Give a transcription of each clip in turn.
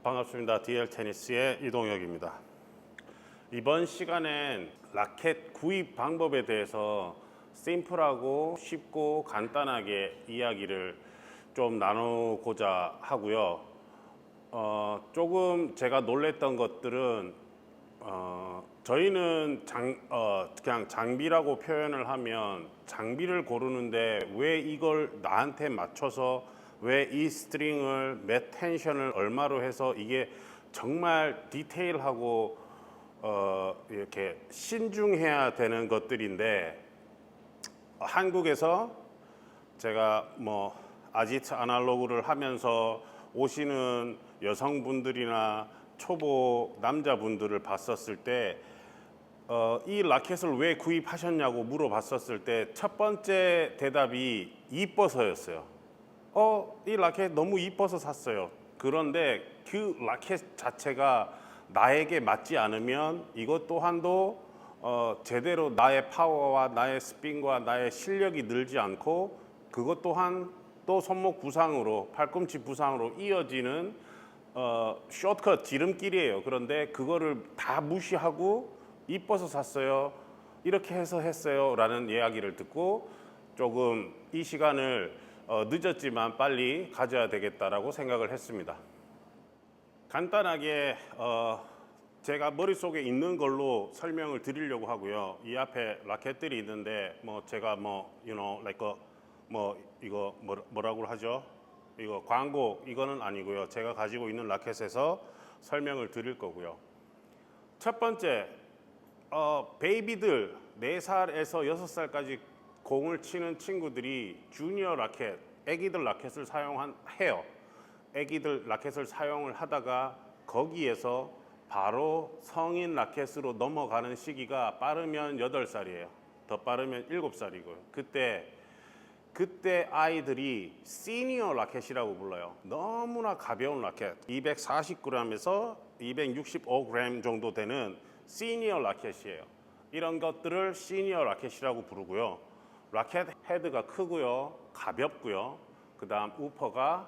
반갑습니다. DL 테니스의 이동혁입니다. 이번 시간엔 라켓 구입 방법에 대해서 심플하고 쉽고 간단하게 이야기를 좀 나누고자 하고요. 조금 제가 놀랬던 것들은 저희는 그냥 장비라고 표현을 하면 장비를 고르는데 왜 이걸 나한테 맞춰서 왜 이 스트링을 몇 텐션을 얼마로 해서 이게 정말 디테일하고 이렇게 신중해야 되는 것들인데 한국에서 제가 뭐 아지트 아날로그를 하면서 오시는 여성분들이나 초보 남자분들을 봤었을 때 이 라켓을 왜 구입하셨냐고 물어봤었을 때 첫 번째 대답이 이뻐서였어요. 이 라켓 너무 이뻐서 샀어요. 그런데 그 라켓 자체가 나에게 맞지 않으면 이것 또한도 제대로 나의 파워와 나의 스핀과 나의 실력이 늘지 않고 그것 또한 또 손목 부상으로 팔꿈치 부상으로 이어지는 숏컷 지름길이에요. 그런데 그거를 다 무시하고 이뻐서 샀어요. 이렇게 해서 했어요. 라는 이야기를 듣고 조금 이 시간을 늦었지만 빨리 가져야 되겠다라고 생각을 했습니다. 간단하게 제가 머릿속에 있는 걸로 설명을 드리려고 하고요. 이 앞에 라켓들이 있는데 뭐 제가 이거 뭐라고 하죠? 이거 광고 이거는 아니고요. 제가 가지고 있는 라켓에서 설명을 드릴 거고요. 첫 번째, 베이비들 4살에서 6살까지 공을 치는 친구들이 주니어 라켓, 애기들 라켓을 해요. 애기들 라켓을 사용을 하다가 거기에서 바로 성인 라켓으로 넘어가는 시기가 빠르면 8살이에요. 더 빠르면 7살이고요. 그때 아이들이 시니어 라켓이라고 불러요. 너무나 가벼운 라켓, 240g에서 265g 정도 되는 시니어 라켓이에요. 이런 것들을 시니어 라켓이라고 부르고요. 라켓 헤드가 크고요, 가볍고요. 그 다음 우퍼가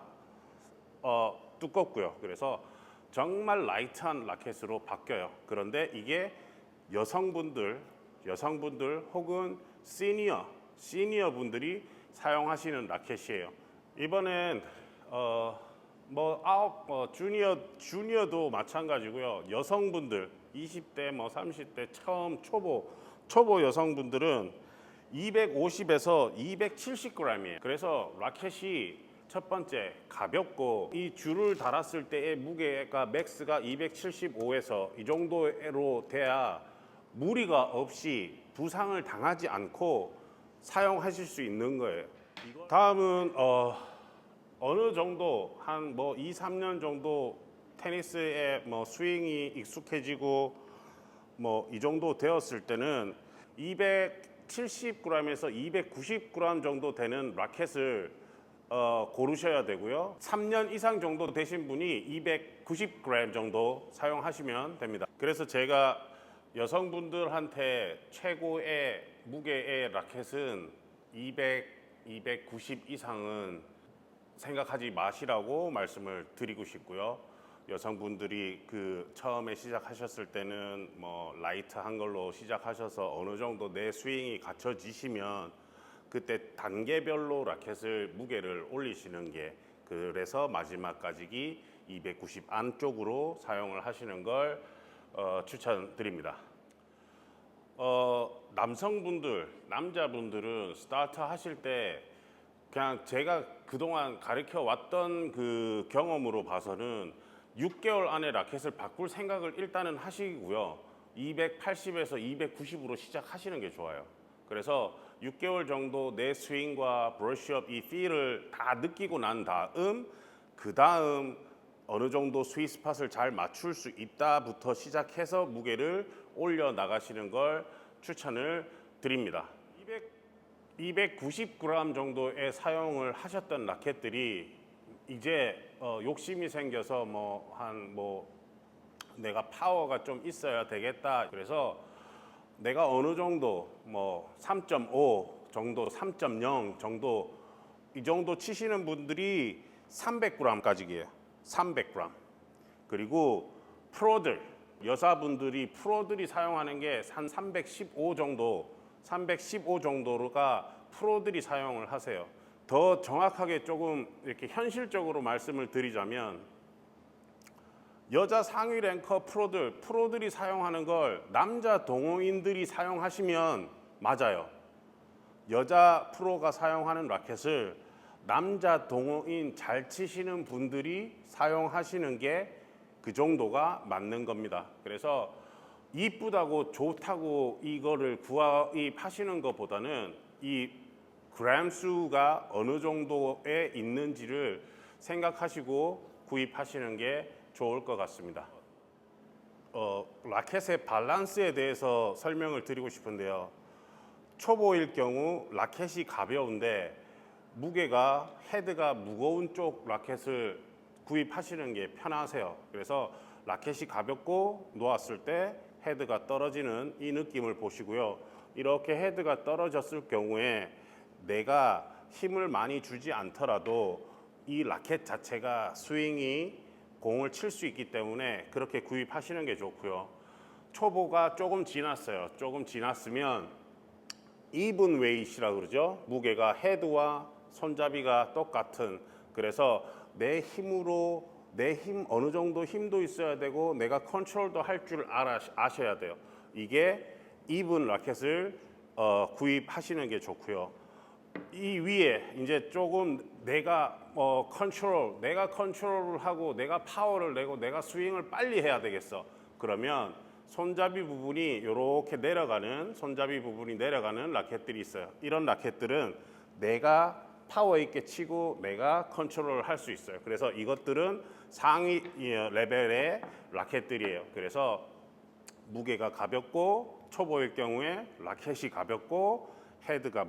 두껍고요. 그래서 정말 라이트한 라켓으로 바뀌어요. 그런데 이게 여성분들 혹은 시니어 분들이 사용하시는 라켓이에요. 이번엔 주니어도 마찬가지고요. 여성분들 20대 30대 처음 초보 여성분들은 250에서 270g이에요. 그래서 라켓이 첫 번째 가볍고 이 줄을 달았을 때의 무게가 맥스가 275에서 이 정도로 돼야 무리가 없이 부상을 당하지 않고 사용하실 수 있는 거예요. 다음은 어느 정도 한 2, 3년 정도 테니스에 스윙이 익숙해지고 이 정도 되었을 때는 270g에서 290g 정도 되는 라켓을 고르셔야 되고요. 3년 이상 정도 되신 분이 290g 정도 사용하시면 됩니다. 그래서 제가 여성분들한테 최고의 무게의 라켓은 290 이상은 생각하지 마시라고 말씀을 드리고 싶고요. 여성분들이 처음에 시작하셨을 때는 라이트한 걸로 시작하셔서 어느 정도 내 스윙이 갖춰지시면 그때 단계별로 라켓을 무게를 올리시는 게, 그래서 마지막까지 290 안쪽으로 사용을 하시는 걸 추천드립니다. 남자분들은 스타트 하실 때 그냥 제가 그동안 가르쳐 왔던 그 경험으로 봐서는 6개월 안에 라켓을 바꿀 생각을 일단은 하시고요. 280에서 290으로 시작하시는 게 좋아요. 그래서 6개월 정도 내 스윙과 브러쉬업 이 필을 다 느끼고 난 다음 어느 정도 스윗 스팟을 잘 맞출 수 있다부터 시작해서 무게를 올려 나가시는 걸 추천을 드립니다. 290g 정도의 사용을 하셨던 라켓들이 이제 욕심이 생겨서 내가 파워가 좀 있어야 되겠다. 그래서 내가 어느 정도 3.5 정도, 3.0 정도 이 정도 치시는 분들이 300g까지예요. 300g. 그리고 프로들, 여자분들이 프로들이 사용하는 게 한 315 정도가 프로들이 사용을 하세요. 더 정확하게 조금 이렇게 현실적으로 말씀을 드리자면 여자 상위 랭커 프로들이 사용하는 걸 남자 동호인들이 사용하시면 맞아요. 여자 프로가 사용하는 라켓을 남자 동호인 잘 치시는 분들이 사용하시는 게 그 정도가 맞는 겁니다. 그래서 이쁘다고 좋다고 이거를 구입하시는 것보다는 이 그램 수가 어느 정도에 있는지를 생각하시고 구입하시는 게 좋을 것 같습니다. 라켓의 밸런스에 대해서 설명을 드리고 싶은데요. 초보일 경우 라켓이 가벼운데 무게가 헤드가 무거운 쪽 라켓을 구입하시는 게 편하세요. 그래서 라켓이 가볍고 놓았을 때 헤드가 떨어지는 이 느낌을 보시고요. 이렇게 헤드가 떨어졌을 경우에 내가 힘을 많이 주지 않더라도 이 라켓 자체가 스윙이 공을 칠 수 있기 때문에 그렇게 구입하시는 게 좋고요. 초보가 조금 지났어요. 조금 지났으면 이븐 웨이트라고 그러죠. 무게가 헤드와 손잡이가 똑같은, 그래서 내 힘으로 내 힘 어느 정도 힘도 있어야 되고 내가 컨트롤도 할 줄 아셔야 돼요. 이게 이븐 라켓을 구입하시는 게 좋고요. 이 위에 이제 조금 내가 컨트롤을 하고 내가 파워를 내고 내가 스윙을 빨리 해야 되겠어. 그러면 손잡이 부분이 이렇게 내려가는 라켓들이 있어요. 이런 라켓들은 내가 파워 있게 치고 내가 컨트롤을 할 수 있어요. 그래서 이것들은 상위 레벨의 라켓들이에요. 그래서 무게가 가볍고 초보일 경우에 라켓이 가볍고 헤드가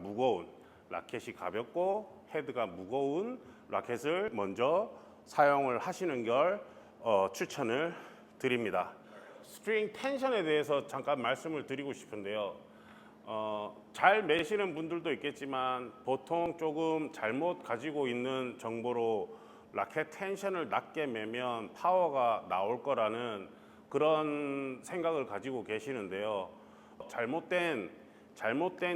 무거운 라켓을 먼저 사용을 하시는 걸 추천을 드립니다. 스트링 텐션에 대해서 잠깐 말씀을 드리고 싶은데요. 잘 매시는 분들도 있겠지만 보통 조금 잘못 가지고 있는 정보로 라켓 텐션을 낮게 매면 파워가 나올 거라는 그런 생각을 가지고 계시는데요. 잘못된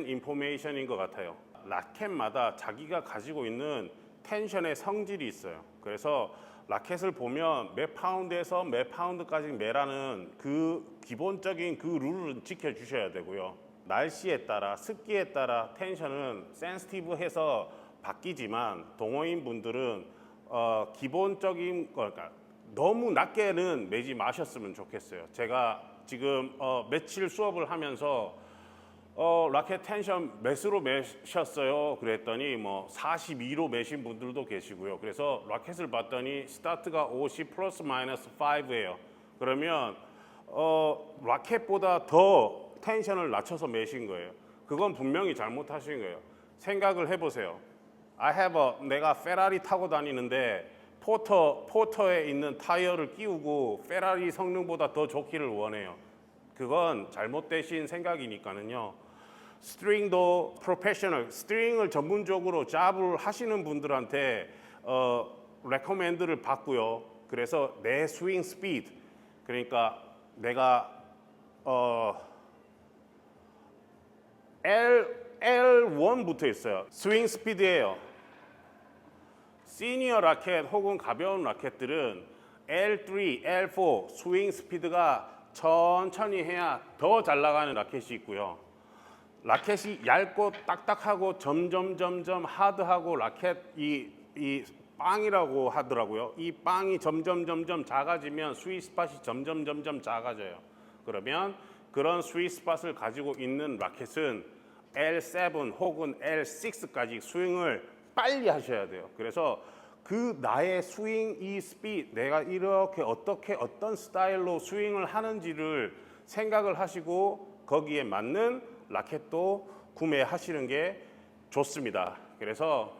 인포메이션인 것 같아요. 라켓마다 자기가 가지고 있는 텐션의 성질이 있어요. 그래서 라켓을 보면 몇 파운드에서 몇 파운드까지 매라는 그 기본적인 그 룰을 지켜주셔야 되고요. 날씨에 따라 습기에 따라 텐션은 센시티브해서 바뀌지만 동호인 분들은 기본적인 그러니까 너무 낮게는 매지 마셨으면 좋겠어요. 제가 지금 며칠 수업을 하면서 라켓 텐션 몇으로 매셨어요? 그랬더니 뭐 42로 매신 분들도 계시고요. 그래서 라켓을 봤더니 스타트가 50 플러스 마이너스 5예요. 그러면 라켓보다 더 텐션을 낮춰서 매신 거예요. 그건 분명히 잘못하신 거예요. 생각을 해보세요. 내가 페라리 타고 다니는데 포터에 있는 타이어를 끼우고 페라리 성능보다 더 좋기를 원해요. 그건 잘못되신 생각이니까는요. 스트링도 프로페셔널, 스트링을 전문적으로 잡을 하시는 분들한테 레코멘드를 받고요. 그래서 내 스윙 스피드, 그러니까 내가 L1부터 있어요. 스윙 스피드예요. 시니어 라켓 혹은 가벼운 라켓들은 L3, L4 스윙 스피드가 천천히 해야 더 잘 나가는 라켓이 있고요. 라켓이 얇고 딱딱하고 점점 하드하고 라켓 이 빵이라고 하더라고요. 이 빵이 점점 작아지면 스윗 스팟이 점점 작아져요. 그러면 그런 스윗 스팟을 가지고 있는 라켓은 L7 혹은 L6까지 스윙을 빨리 하셔야 돼요. 그래서 그 나의 스윙 이 스피드, 내가 이렇게 어떤 스타일로 스윙을 하는지를 생각을 하시고 거기에 맞는 라켓도 구매하시는 게 좋습니다. 그래서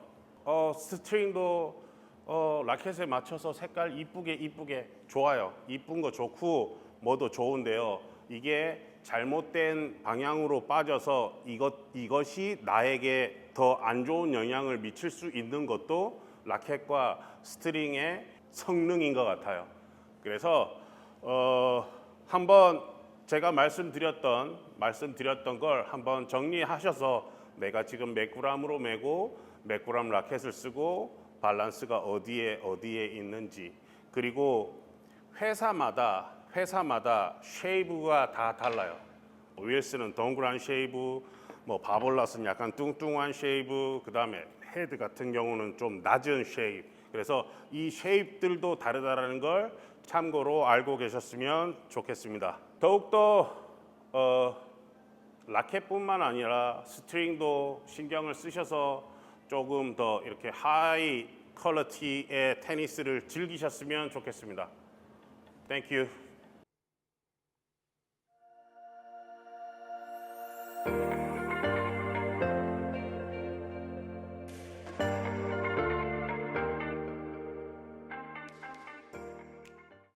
스트링도 라켓에 맞춰서 색깔 이쁘게 좋아요. 이쁜 거 좋고 뭐도 좋은데요. 이게 잘못된 방향으로 빠져서 이것이 나에게 더 안 좋은 영향을 미칠 수 있는 것도 라켓과 스트링의 성능인 것 같아요. 그래서 한번 제가 말씀드렸던 걸 한번 정리하셔서 내가 지금 몇 g으로 메고 몇 g 라켓을 쓰고 밸런스가 어디에 있는지, 그리고 회사마다 쉐이브가 다 달라요. 윌스는 동그란 쉐이브, 뭐 바볼라스는 약간 뚱뚱한 쉐이브, 그다음에 헤드 같은 경우는 좀 낮은 쉐이브. 그래서 이 쉐입들도 다르다라는 걸 참고로 알고 계셨으면 좋겠습니다. 더욱더 라켓뿐만 아니라 스트링도 신경을 쓰셔서 조금 더 이렇게 하이 퀄리티의 테니스를 즐기셨으면 좋겠습니다. Thank you.